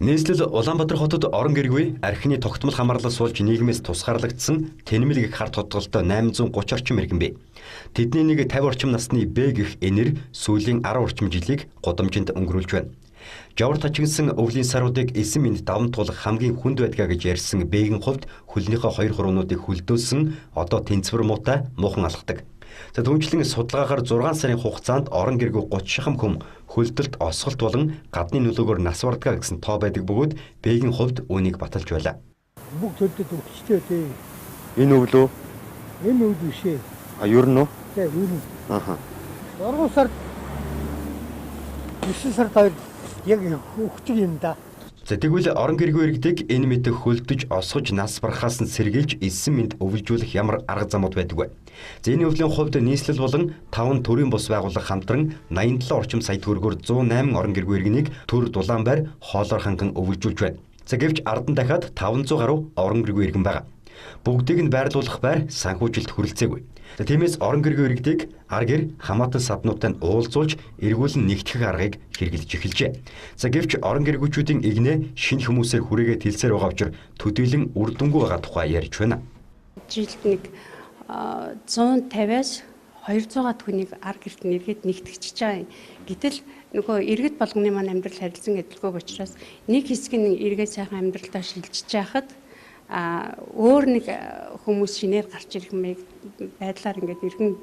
Нийслэл Улаанбаатар хотод орон гэргүй архины тогтмол хамгаалал суулж нийгмээс тусгаарлагдсан Тэнэмэл гэх харт тодголтой 830 орчим иргэн бий. Тэдний нэг 50 орчим насны Б гэх энэр сүүлийн 10 орчим жилийг гудамжинд өнгөрүүлж байна. Жавар тачигнсан өвлийн саруудыг 9 минут даван туулах хамгийн хүнд байдгаа гэж ярьсан Б-ийн хувьд хөлнийхөө 2 хуруунуудыг хүлдөөсөн одоо тэнцвэр муутай муухан алхдаг. За түүнчлэн судалгаагаар 6 сарын хугацаанд орон гэргүй 30 шахам хүм хөлдөлт осголт болон гадны нөлөөгөөр нас бардгаа гэсэн тоо байдаг бөгөөд Б-ийн хувьд үүнийг баталж байлаа. Бүгд төлдөд өгчтэй тий. Энэ өвлөө? Энэ өвл биш ээ. Ер нь үү? Тий, ер нь. Аха. 3 сард 9 сард хоёр яг өгчих юм да. За тэгвэл орон гэргүй иргэдэг энэ мэд хөлдөж осгож нас барахаас нь сэргийлж 9 минут өвлжүүлэх ямар арга замууд байдаг вэ? За энэ өвлийн хувьд нийслэл болон 5 төрийн бус байгууллага хамтран 87 орчим сая төгрөгөөр 108 орон гэргүй иргэнийг төр дулаан байр хоолоор ханган өвлжүүлж байна. За гэвч ардан дахиад 500 гаруй орон гэргүй иргэн байгаа. Бүгдийг нь байрлуулах байр санхүүжилт хүрэлцээгүй. За тиймээс орон гэргүй иргэдийг ар гэр хамаатан саднуудтай уулзуулж эргүүлэн нэгтгэх аргыг хэрэглэж эхэлжээ. За гэвч орон гэргүүчүүдийн игнэ шинэ хүмүүсээр хүрээгээ тэлсээр байгаа учраас төдийлөн үр дүнгүй байгаа тухай ярьж байна. Жилд нэг 150-аас 200 түүнийг ар гэрт нэргээд нэгтгэж байгаа. Гэтэл нөгөө иргэд болгоны маань амьдрал харилцан адилгүй учраас нэг хэсэг нь эргээд сайхан амьдралдаа шилжиж байхад өөр нэг хүмүүс шинээр гарч ирэх байдлаар ингээд иргэн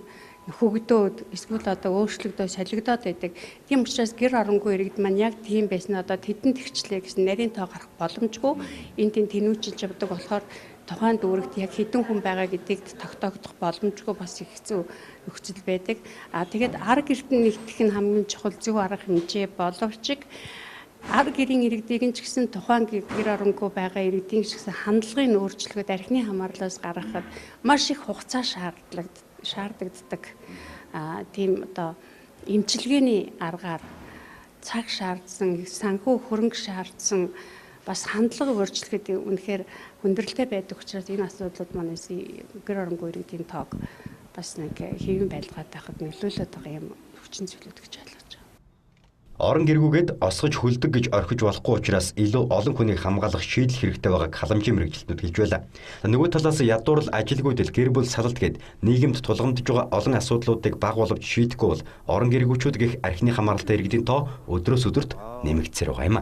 хөгдөөд эсвэл одоо өөрчлөгдөө солигдоод байдаг. Тийм учраас гэр оронгүй иргэд маань яг тийм байсан одоо тэдэн тэгчлээ гэсэн нарийн тоо гарах боломжгүй энд тэнүүжилж явдаг болохоор тухайн дүүрэгт яг хэдэн хүн байгаа гэдгийг тогтоогдох боломжгүй бас их хэцүү нөхцөл байдаг. Тэгээд ар гэрт нэгтгэх нь хамгийн чухал зөв арга хэмжээ боловч ар гэрийн иргэдийг нь ч гэсэн тухайн гэр оронгүй байгаа иргэдийн ч гэсэн хандлагын өөрчлөлт архины хамаарлаас гаргахад маш их хугацаа шаарддаг. Тийм одоо эмчилгээний аргаар цаг шаардсан, санхүү хөрөнгө шаардсан бас хандлага өөрчлөлт үнэхээр хүндрэлтэй байдаг учраас энэ асуудлууд манайс гэр оронгүй иргэдийн тоог бас нэг хэвэн байлгаад байхад нөлөөлөд байгаа юм хүчин зүйлүүд гэж ойлгож байна. Орон гэргүүгээд осгож хөлдөг гэж орхиж болохгүй учраас илүү олон хүнийг хамгаалах шийдэл хэрэгтэй байгааг халамжийн мэргэжилтнүүд хэлж байлаа. Нөгөө талаас ядуурл ажилгүйдэл гэр бүл салалт гээд нийгэмд тулгамдж байгаа олон асуудлуудыг баг боловч шийдэхгүй бол орон гэргүүчүүд гэх архины хамааралтай иргэдийн тоо өдрөөс өдөрт нэмэгдсээр байгаа юм.